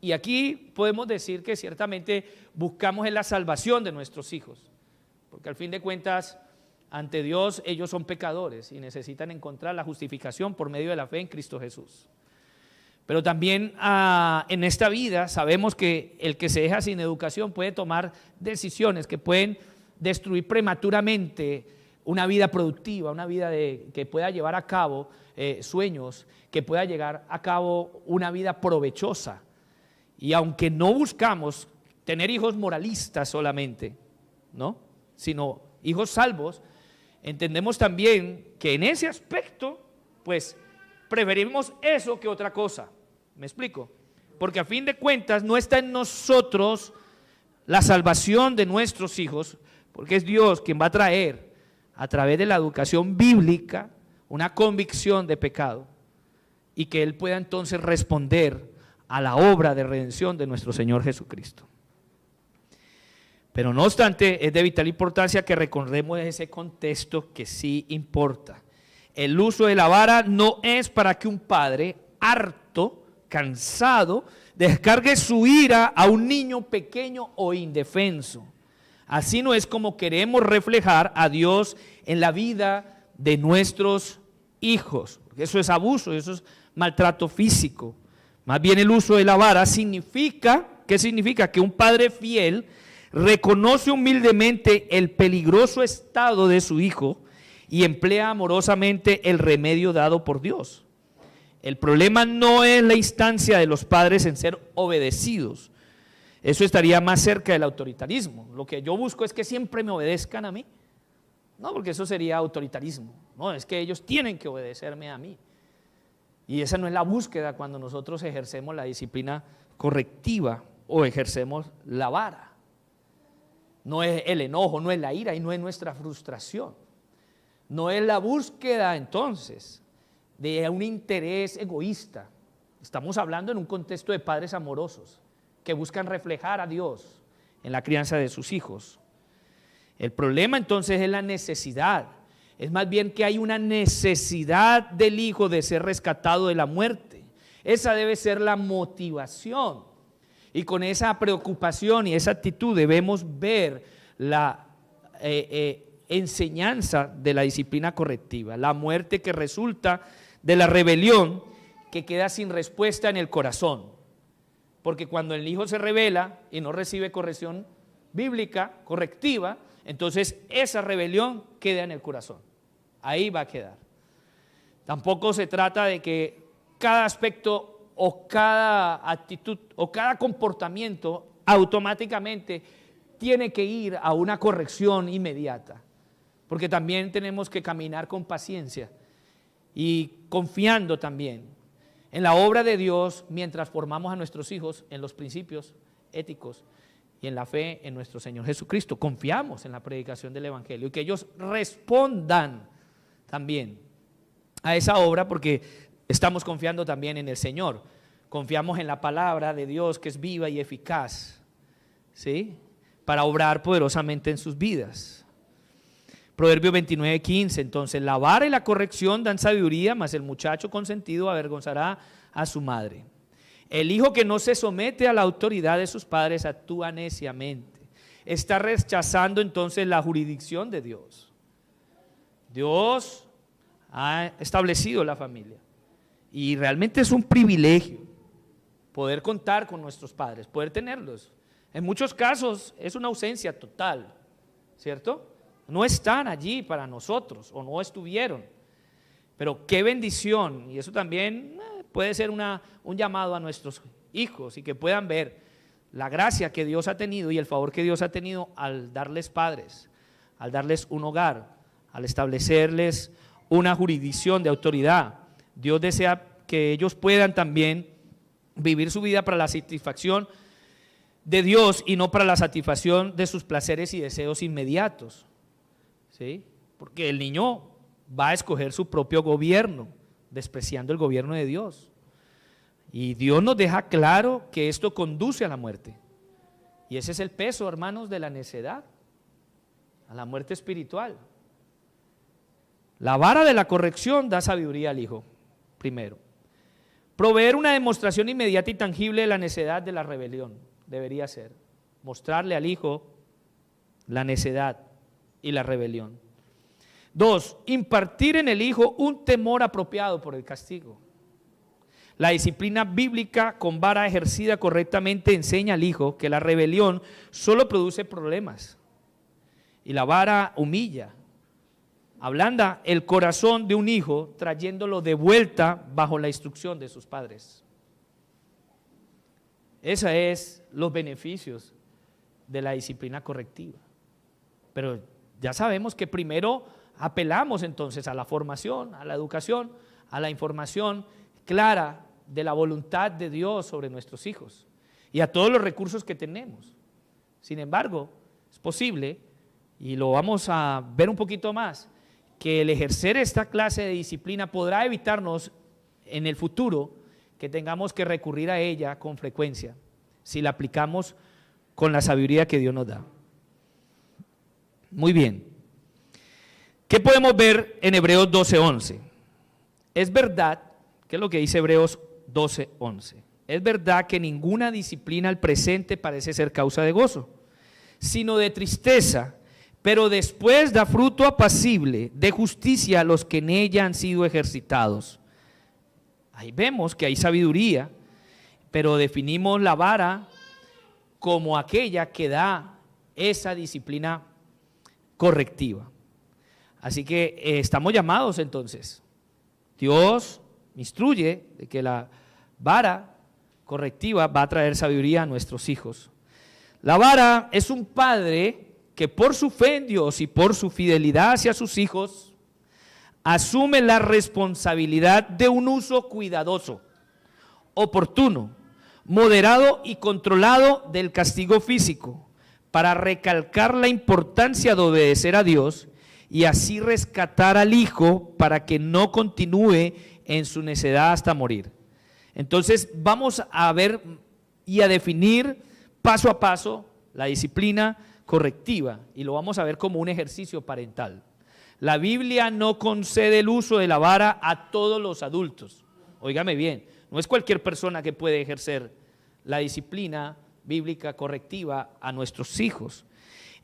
Y aquí podemos decir que ciertamente buscamos en la salvación de nuestros hijos, porque al fin de cuentas, ante Dios ellos son pecadores y necesitan encontrar la justificación por medio de la fe en Cristo Jesús. Pero también en esta vida sabemos que el que se deja sin educación puede tomar decisiones que pueden destruir prematuramente una vida productiva, una vida que pueda llevar a cabo sueños, que pueda llegar a cabo una vida provechosa. Y aunque no buscamos tener hijos moralistas solamente, ¿no?, sino hijos salvos, entendemos también que en ese aspecto, pues, preferimos eso que otra cosa. ¿Me explico? Porque a fin de cuentas no está en nosotros la salvación de nuestros hijos, porque es Dios quien va a traer, a través de la educación bíblica, una convicción de pecado, y que Él pueda entonces responder a la obra de redención de nuestro Señor Jesucristo. Pero no obstante, es de vital importancia que recordemos ese contexto que sí importa. El uso de la vara no es para que un padre harto, cansado, descargue su ira a un niño pequeño o indefenso. Así no es como queremos reflejar a Dios en la vida de nuestros hijos. Eso es abuso, eso es maltrato físico. Más bien el uso de la vara significa, ¿qué significa? Que un padre fiel reconoce humildemente el peligroso estado de su hijo y emplea amorosamente el remedio dado por Dios. El problema no es la instancia de los padres en ser obedecidos. Eso estaría más cerca del autoritarismo. Lo que yo busco es que siempre me obedezcan a mí. No, porque eso sería autoritarismo. No, es que ellos tienen que obedecerme a mí. Y esa no es la búsqueda cuando nosotros ejercemos la disciplina correctiva o ejercemos la vara. No es el enojo, no es la ira y no es nuestra frustración. No es la búsqueda entonces de un interés egoísta. Estamos hablando en un contexto de padres amorosos que buscan reflejar a Dios en la crianza de sus hijos. El problema entonces es la necesidad. Es más bien que hay una necesidad del hijo de ser rescatado de la muerte. Esa debe ser la motivación. Y con esa preocupación y esa actitud debemos ver la enseñanza de la disciplina correctiva. La muerte que resulta de la rebelión que queda sin respuesta en el corazón. Porque cuando el hijo se rebela y no recibe corrección bíblica, correctiva, entonces esa rebelión queda en el corazón. Ahí va a quedar. Tampoco se trata de que cada aspecto o cada actitud o cada comportamiento automáticamente tiene que ir a una corrección inmediata. Porque también tenemos que caminar con paciencia y confiando también en la obra de Dios mientras formamos a nuestros hijos en los principios éticos y en la fe en nuestro Señor Jesucristo. Confiamos en la predicación del Evangelio y que ellos respondan también a esa obra porque estamos confiando también en el Señor. Confiamos en la palabra de Dios que es viva y eficaz, ¿sí?, para obrar poderosamente en sus vidas. Proverbio 29:15, entonces la vara y la corrección dan sabiduría, mas el muchacho consentido avergonzará a su madre. El hijo que no se somete a la autoridad de sus padres actúa neciamente. Está rechazando entonces la jurisdicción de Dios. Dios ha establecido la familia y realmente es un privilegio poder contar con nuestros padres, poder tenerlos. En muchos casos es una ausencia total, ¿cierto? No están allí para nosotros o no estuvieron, pero qué bendición, y eso también puede ser un llamado a nuestros hijos y que puedan ver la gracia que Dios ha tenido y el favor que Dios ha tenido al darles padres, al darles un hogar, al establecerles una jurisdicción de autoridad. Dios desea que ellos puedan también vivir su vida para la satisfacción de Dios y no para la satisfacción de sus placeres y deseos inmediatos, ¿sí? Porque el niño va a escoger su propio gobierno, despreciando el gobierno de Dios. Y Dios nos deja claro que esto conduce a la muerte. Y ese es el peso, hermanos, de la necedad, a la muerte espiritual. La vara de la corrección da sabiduría al hijo, primero. Proveer una demostración inmediata y tangible de la necedad de la rebelión debería ser mostrarle al hijo la necedad y la rebelión. 2, impartir en el hijo un temor apropiado por el castigo. La disciplina bíblica con vara ejercida correctamente enseña al hijo que la rebelión solo produce problemas y la vara humilla, ablanda el corazón de un hijo trayéndolo de vuelta bajo la instrucción de sus padres. Esos son los beneficios de la disciplina correctiva. Pero ya sabemos que primero apelamos entonces a la formación, a la educación, a la información clara de la voluntad de Dios sobre nuestros hijos y a todos los recursos que tenemos. Sin embargo, es posible, y lo vamos a ver un poquito más, que el ejercer esta clase de disciplina podrá evitarnos en el futuro que tengamos que recurrir a ella con frecuencia, si la aplicamos con la sabiduría que Dios nos da. Muy bien. ¿Qué podemos ver en Hebreos 12:11? Es verdad, ¿qué es lo que dice Hebreos 12:11? Es verdad que ninguna disciplina al presente parece ser causa de gozo, sino de tristeza, pero después da fruto apacible de justicia a los que en ella han sido ejercitados. Ahí vemos que hay sabiduría, pero definimos la vara como aquella que da esa disciplina correctiva. Así que estamos llamados entonces. Dios instruye de que la vara correctiva va a traer sabiduría a nuestros hijos. La vara es un padre que por su fe en Dios y por su fidelidad hacia sus hijos asume la responsabilidad de un uso cuidadoso, oportuno, moderado y controlado del castigo físico, para recalcar la importancia de obedecer a Dios y así rescatar al hijo para que no continúe en su necedad hasta morir. Entonces vamos a ver y a definir paso a paso la disciplina correctiva y lo vamos a ver como un ejercicio parental. La Biblia no concede el uso de la vara a todos los adultos. Óigame bien, no es cualquier persona que puede ejercer la disciplina bíblica correctiva a nuestros hijos.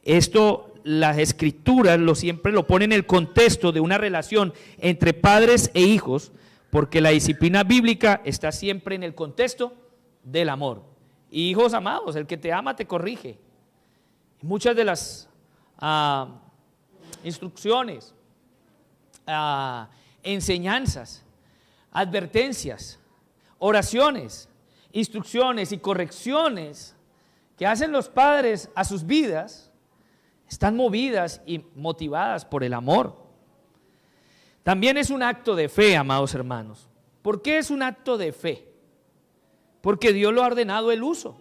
Esto las escrituras siempre lo ponen en el contexto de una relación entre padres e hijos, porque la disciplina bíblica está siempre en el contexto del amor. Hijos amados, el que te ama te corrige. Muchas de las instrucciones, enseñanzas, advertencias, oraciones, instrucciones y correcciones que hacen los padres a sus vidas están movidas y motivadas por el amor. También es un acto de fe, amados hermanos. ¿Por qué es un acto de fe? Porque Dios lo ha ordenado el uso.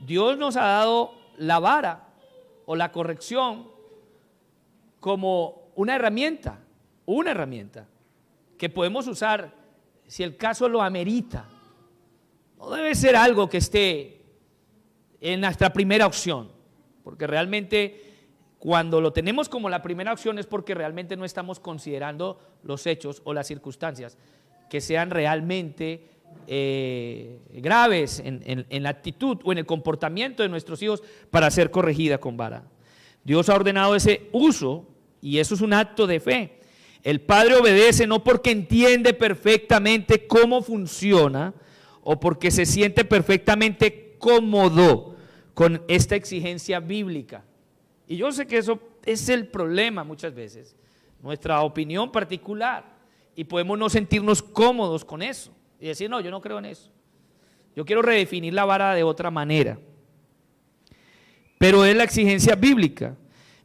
Dios nos ha dado la vara o la corrección como una herramienta que podemos usar si el caso lo amerita. No debe ser algo que esté en nuestra primera opción, porque realmente cuando lo tenemos como la primera opción es porque realmente no estamos considerando los hechos o las circunstancias que sean realmente graves en la actitud o en el comportamiento de nuestros hijos para ser corregida con vara. Dios ha ordenado ese uso y eso es un acto de fe. El padre obedece no porque entiende perfectamente cómo funciona o porque se siente perfectamente cómodo con esta exigencia bíblica. Y yo sé que eso es el problema muchas veces, nuestra opinión particular, y podemos no sentirnos cómodos con eso y decir, no, yo no creo en eso. Yo quiero redefinir la vara de otra manera. Pero es la exigencia bíblica.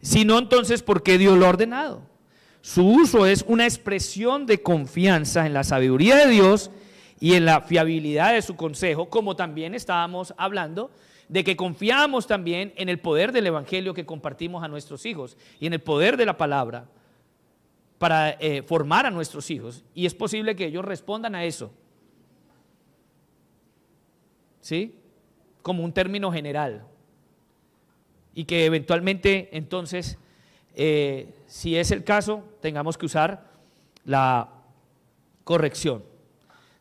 Si no, entonces, ¿por qué Dios lo ha ordenado? Su uso es una expresión de confianza en la sabiduría de Dios y en la fiabilidad de su consejo, como también estábamos hablando de que confiamos también en el poder del evangelio que compartimos a nuestros hijos y en el poder de la palabra para formar a nuestros hijos, y es posible que ellos respondan a eso, ¿sí? Como un término general, y que eventualmente entonces, si es el caso, tengamos que usar la corrección.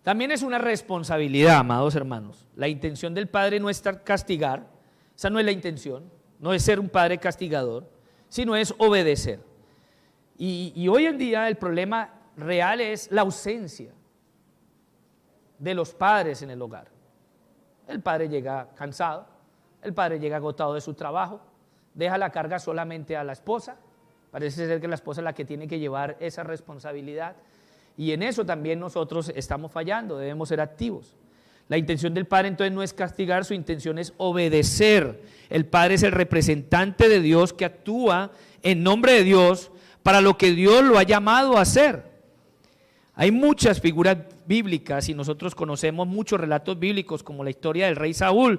También es una responsabilidad, amados hermanos. La intención del padre no es castigar, esa no es la intención, no es ser un padre castigador, sino es obedecer. Y hoy en día el problema real es la ausencia de los padres en el hogar. El padre llega cansado, el padre llega agotado de su trabajo, deja la carga solamente a la esposa, parece ser que la esposa es la que tiene que llevar esa responsabilidad. Y en eso también nosotros estamos fallando, debemos ser activos. La intención del Padre entonces no es castigar, su intención es obedecer. El Padre es el representante de Dios que actúa en nombre de Dios para lo que Dios lo ha llamado a hacer. Hay muchas figuras bíblicas y nosotros conocemos muchos relatos bíblicos como la historia del rey Saúl,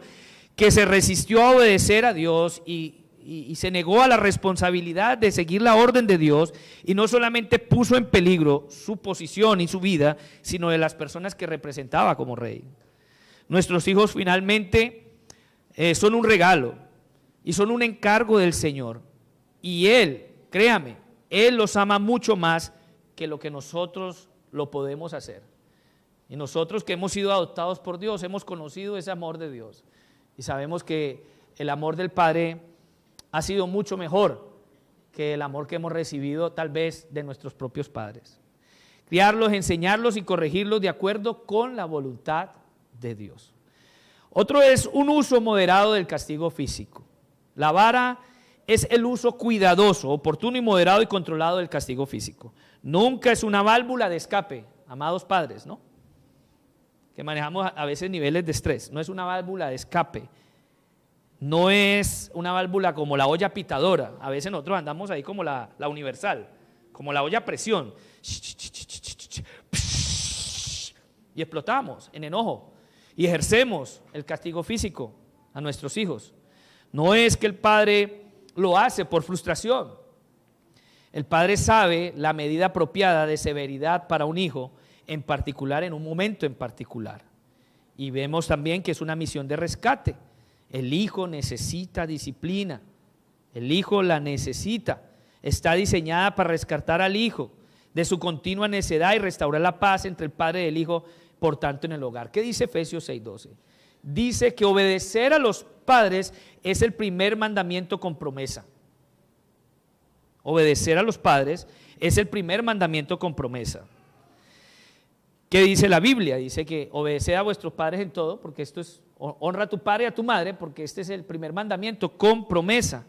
que se resistió a obedecer a Dios y se negó a la responsabilidad de seguir la orden de Dios, y no solamente puso en peligro su posición y su vida, sino de las personas que representaba como rey. Nuestros hijos finalmente son un regalo y son un encargo del Señor, y Él, créame, Él los ama mucho más que lo que nosotros lo podemos hacer. Y nosotros que hemos sido adoptados por Dios, hemos conocido ese amor de Dios y sabemos que el amor del Padre ha sido mucho mejor que el amor que hemos recibido tal vez de nuestros propios padres. Criarlos, enseñarlos y corregirlos de acuerdo con la voluntad de Dios. Otro es un uso moderado del castigo físico. La vara es el uso cuidadoso, oportuno y moderado y controlado del castigo físico. Nunca es una válvula de escape, amados padres, ¿no? Que manejamos a veces niveles de estrés. No es una válvula de escape. No es una válvula como la olla pitadora. A veces nosotros andamos ahí como la universal, como la olla a presión, y explotamos en enojo y ejercemos el castigo físico a nuestros hijos. No es que el padre lo hace por frustración. El padre sabe la medida apropiada de severidad para un hijo en particular, en un momento en particular. Y vemos también que es una misión de rescate. El hijo necesita disciplina. El hijo la necesita. Está diseñada para rescatar al hijo de su continua necedad y restaurar la paz entre el padre y el hijo, por tanto, en el hogar. ¿Qué dice Efesios 6:12? Dice que obedecer a los padres es el primer mandamiento con promesa. Obedecer a los padres es el primer mandamiento con promesa. ¿Qué dice la Biblia? Dice que obedeced a vuestros padres en todo, porque esto es, honra a tu padre y a tu madre, porque este es el primer mandamiento con promesa.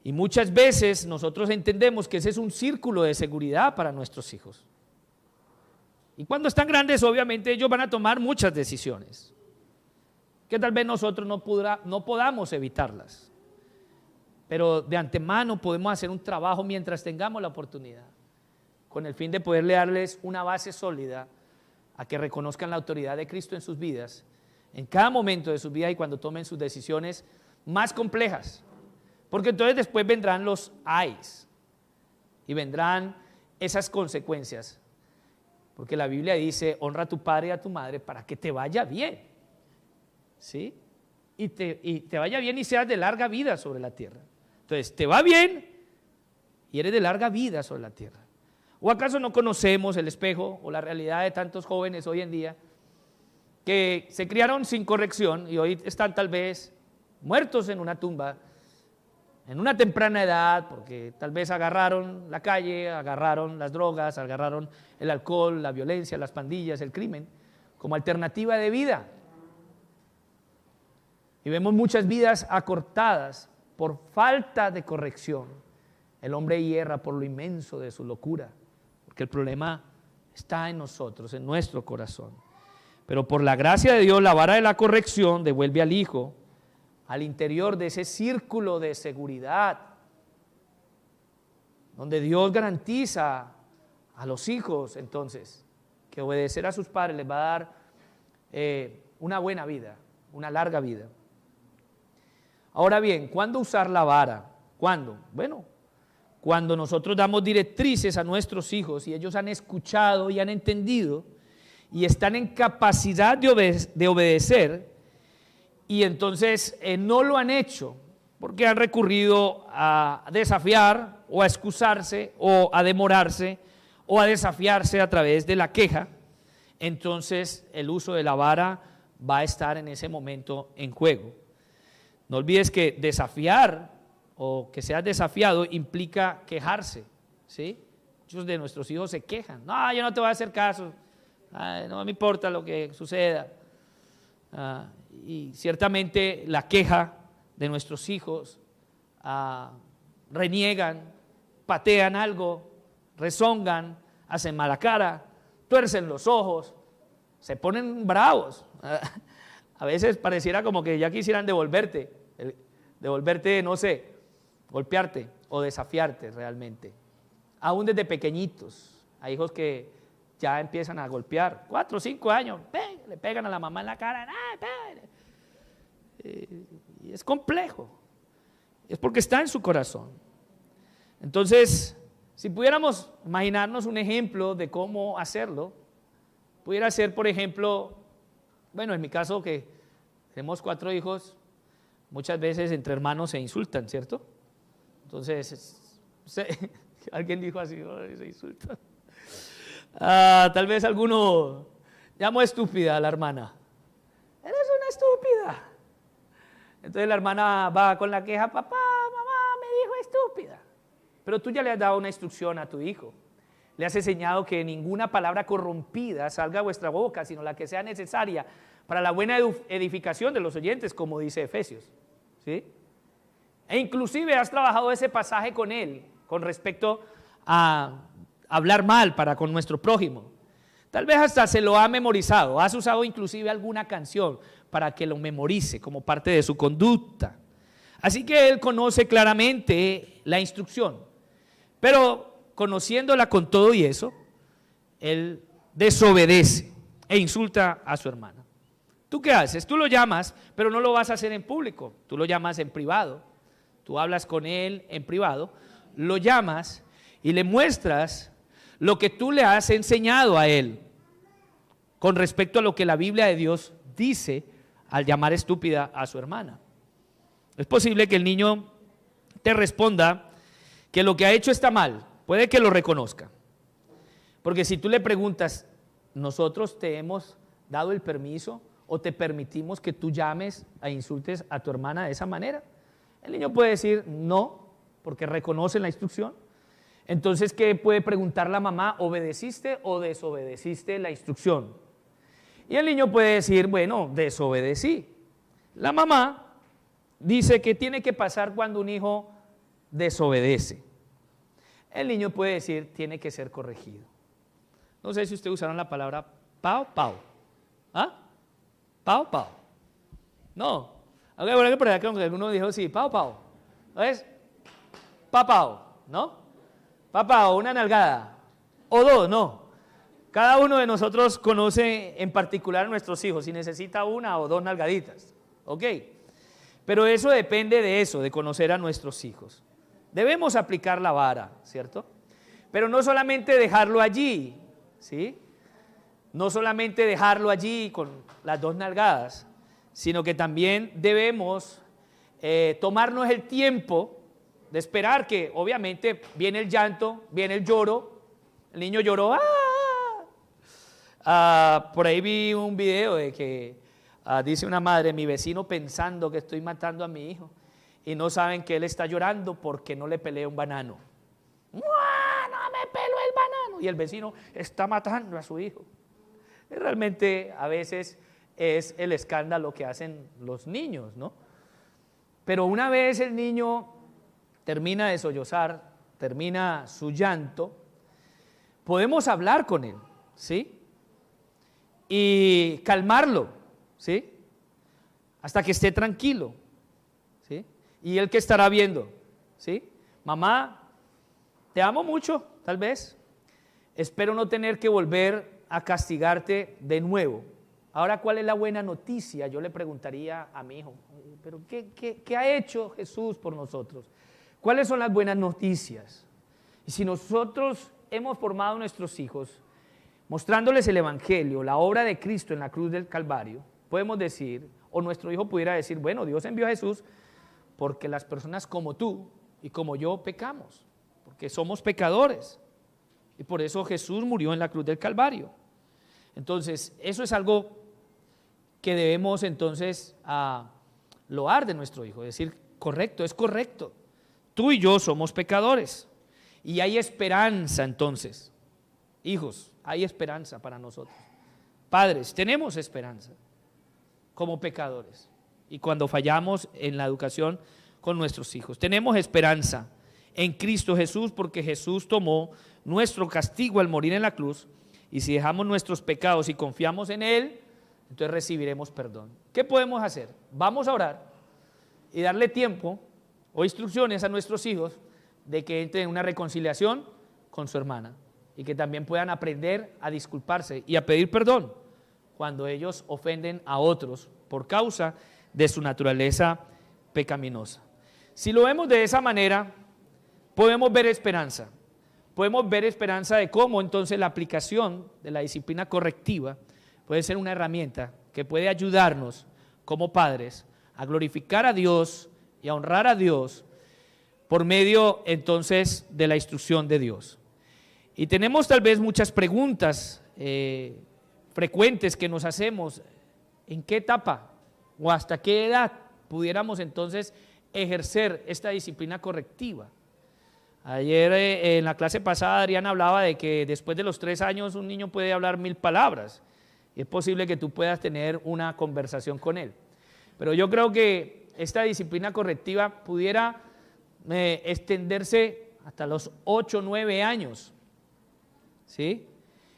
Y muchas veces nosotros entendemos que ese es un círculo de seguridad para nuestros hijos. Y cuando están grandes, obviamente ellos van a tomar muchas decisiones, que tal vez nosotros no podamos evitarlas. Pero de antemano podemos hacer un trabajo mientras tengamos la oportunidad, con el fin de poderle darles una base sólida a que reconozcan la autoridad de Cristo en sus vidas, en cada momento de sus vidas y cuando tomen sus decisiones más complejas. Porque entonces después vendrán los ayes y vendrán esas consecuencias. Porque la Biblia dice, honra a tu padre y a tu madre para que te vaya bien. ¿Sí? Y te vaya bien y seas de larga vida sobre la tierra. Entonces, te va bien y eres de larga vida sobre la tierra. ¿O acaso no conocemos el espejo o la realidad de tantos jóvenes hoy en día que se criaron sin corrección y hoy están tal vez muertos en una tumba en una temprana edad porque tal vez agarraron la calle, agarraron las drogas, agarraron el alcohol, la violencia, las pandillas, el crimen como alternativa de vida? Y vemos muchas vidas acortadas por falta de corrección. El hombre hierra por lo inmenso de su locura, porque el problema está en nosotros, en nuestro corazón. Pero por la gracia de Dios, la vara de la corrección devuelve al hijo al interior de ese círculo de seguridad, donde Dios garantiza a los hijos entonces que obedecer a sus padres les va a dar una buena vida, una larga vida. Ahora bien, ¿cuándo usar la vara? ¿Cuándo? Bueno, cuando nosotros damos directrices a nuestros hijos y ellos han escuchado y han entendido y están en capacidad de obedecer y entonces no lo han hecho porque han recurrido a desafiar o a excusarse o a demorarse o a desafiarse a través de la queja, entonces el uso de la vara va a estar en ese momento en juego. No olvides que desafiar o que seas desafiado implica quejarse, ¿sí? Muchos de nuestros hijos se quejan. No, yo no te voy a hacer caso. Ay, no me importa lo que suceda. Y ciertamente la queja de nuestros hijos reniegan, patean algo, rezongan, hacen mala cara, tuercen los ojos, se ponen bravos. A veces pareciera como que ya quisieran devolverte, no sé, golpearte o desafiarte realmente. Aún desde pequeñitos, hay hijos que ya empiezan a golpear, 4 o 5 años, le pegan a la mamá en la cara, y es complejo, es porque está en su corazón. Entonces, si pudiéramos imaginarnos un ejemplo de cómo hacerlo, pudiera ser, por ejemplo, bueno, en mi caso que tenemos 4 hijos, muchas veces entre hermanos se insultan, ¿cierto? Entonces, alguien dijo así, se insultan. Tal vez alguno llamó estúpida a la hermana. Eres una estúpida. Entonces la hermana va con la queja, papá, mamá, me dijo estúpida. Pero tú ya le has dado una instrucción a tu hijo. Le has enseñado que ninguna palabra corrompida salga de vuestra boca, sino la que sea necesaria para la buena edificación de los oyentes, como dice Efesios. ¿Sí? E inclusive has trabajado ese pasaje con él, con respecto a hablar mal para con nuestro prójimo. Tal vez hasta se lo ha memorizado, has usado inclusive alguna canción para que lo memorice como parte de su conducta. Así que él conoce claramente la instrucción. Pero conociéndola con todo y eso, él desobedece e insulta a su hermana. ¿Tú qué haces? Tú lo llamas, pero no lo vas a hacer en público, tú lo llamas en privado, tú hablas con él en privado, lo llamas y le muestras lo que tú le has enseñado a él con respecto a lo que la Biblia de Dios dice al llamar estúpida a su hermana. Es posible que el niño te responda que lo que ha hecho está mal, puede que lo reconozca, porque si tú le preguntas, ¿nosotros te hemos dado el permiso o te permitimos que tú llames e insultes a tu hermana de esa manera? El niño puede decir no, porque reconoce la instrucción. Entonces, ¿qué puede preguntar la mamá? ¿Obedeciste o desobedeciste la instrucción? Y el niño puede decir, bueno, desobedecí. La mamá dice que tiene que pasar cuando un hijo desobedece. El niño puede decir, tiene que ser corregido. No sé si ustedes usaron la palabra pao, pao. ¿Ah? Pao, pao. No. Aunque bueno, por acá uno dijo, sí, pao, pao. ¿No es? Pa, pao, ¿no? Pa, pao, una nalgada. O dos, no. Cada uno de nosotros conoce en particular a nuestros hijos, si necesita una o dos nalgaditas. ¿Ok? Pero eso depende de eso, de conocer a nuestros hijos. Debemos aplicar la vara, ¿cierto? Pero no solamente dejarlo allí, ¿sí? No solamente dejarlo allí con las dos nalgadas, sino que también debemos tomarnos el tiempo de esperar que obviamente viene el llanto, viene el lloro, el niño lloró, por ahí vi un video de que dice una madre, mi vecino pensando que estoy matando a mi hijo y no saben que él está llorando porque no le peleé un banano. ¡No me peló el banano! Y el vecino está matando a su hijo. Y realmente a veces es el escándalo que hacen los niños, ¿no? Pero una vez el niño termina de sollozar, termina su llanto, podemos hablar con él, ¿sí? Y calmarlo, ¿sí? Hasta que esté tranquilo, ¿sí? Y él que estará viendo, ¿sí? Mamá, te amo mucho, tal vez. Espero no tener que volver a castigarte de nuevo. Ahora, ¿cuál es la buena noticia? Yo le preguntaría a mi hijo, ¿pero qué ha hecho Jesús por nosotros? ¿Cuáles son las buenas noticias? Y si nosotros hemos formado a nuestros hijos mostrándoles el Evangelio, la obra de Cristo en la cruz del Calvario, podemos decir, o nuestro hijo pudiera decir, bueno, Dios envió a Jesús porque las personas como tú y como yo pecamos, porque somos pecadores. Y por eso Jesús murió en la cruz del Calvario. Entonces, eso es algo que debemos entonces loar de nuestro hijo, decir, correcto, es correcto. Tú y yo somos pecadores. Y hay esperanza entonces. Hijos, hay esperanza para nosotros. Padres, tenemos esperanza como pecadores. Y cuando fallamos en la educación con nuestros hijos, tenemos esperanza en Cristo Jesús, porque Jesús tomó nuestro castigo al morir en la cruz, y si dejamos nuestros pecados y confiamos en Él, entonces recibiremos perdón. ¿Qué podemos hacer? Vamos a orar y darle tiempo o instrucciones a nuestros hijos de que entren en una reconciliación con su hermana y que también puedan aprender a disculparse y a pedir perdón cuando ellos ofenden a otros por causa de su naturaleza pecaminosa. Si lo vemos de esa manera, podemos ver esperanza. Podemos ver esperanza de cómo entonces la aplicación de la disciplina correctiva puede ser una herramienta que puede ayudarnos como padres a glorificar a Dios y a honrar a Dios por medio entonces de la instrucción de Dios. Y tenemos tal vez muchas preguntas frecuentes que nos hacemos. ¿En qué etapa o hasta qué edad pudiéramos entonces ejercer esta disciplina correctiva? Ayer en la clase pasada Adrián hablaba de que después de los 3 años un niño puede hablar 1000 palabras y es posible que tú puedas tener una conversación con él. Pero yo creo que esta disciplina correctiva pudiera extenderse hasta los 8 o 9 años, ¿sí?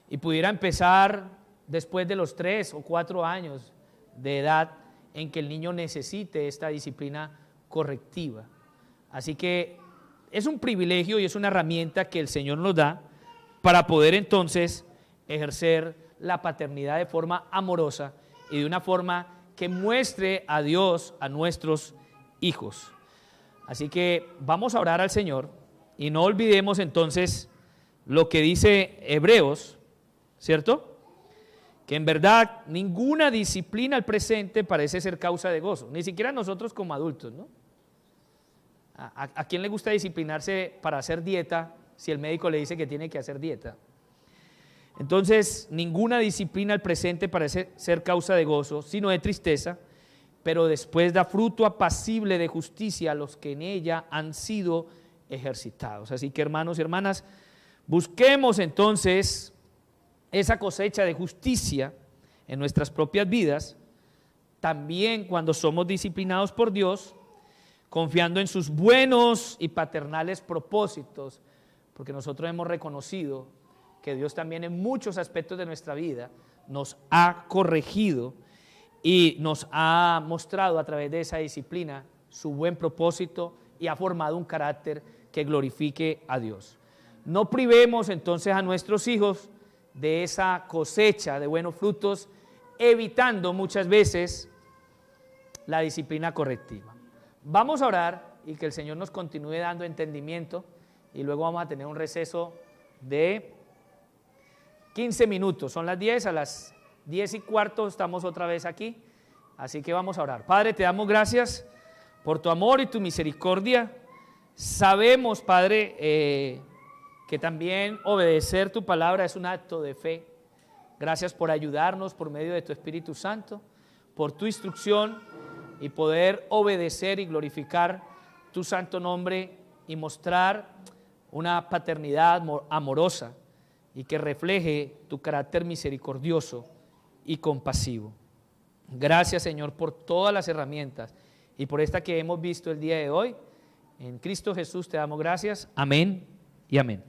Y pudiera empezar después de los 3 o 4 años de edad en que el niño necesite esta disciplina correctiva. Así que es un privilegio y es una herramienta que el Señor nos da para poder entonces ejercer la paternidad de forma amorosa y de una forma que muestre a Dios a nuestros hijos. Así que vamos a orar al Señor y no olvidemos entonces lo que dice Hebreos, ¿cierto? Que en verdad ninguna disciplina al presente parece ser causa de gozo, ni siquiera nosotros como adultos, ¿no? ¿A quién le gusta disciplinarse para hacer dieta si el médico le dice que tiene que hacer dieta? Entonces, ninguna disciplina al presente parece ser causa de gozo, sino de tristeza, pero después da fruto apacible de justicia a los que en ella han sido ejercitados. Así que, hermanos y hermanas, busquemos entonces esa cosecha de justicia en nuestras propias vidas, también cuando somos disciplinados por Dios, confiando en sus buenos y paternales propósitos, porque nosotros hemos reconocido que Dios también en muchos aspectos de nuestra vida nos ha corregido y nos ha mostrado a través de esa disciplina su buen propósito y ha formado un carácter que glorifique a Dios. No privemos entonces a nuestros hijos de esa cosecha de buenos frutos, evitando muchas veces la disciplina correctiva. Vamos a orar y que el Señor nos continúe dando entendimiento y luego vamos a tener un receso de 15 minutos. Son las 10, a las 10:15 estamos otra vez aquí, así que vamos a orar. Padre, te damos gracias por tu amor y tu misericordia. Sabemos, Padre, que también obedecer tu palabra es un acto de fe. Gracias por ayudarnos por medio de tu Espíritu Santo, por tu instrucción y poder obedecer y glorificar tu santo nombre y mostrar una paternidad amorosa y que refleje tu carácter misericordioso y compasivo. Gracias, Señor, por todas las herramientas y por esta que hemos visto el día de hoy. En Cristo Jesús te damos gracias. Amén y amén.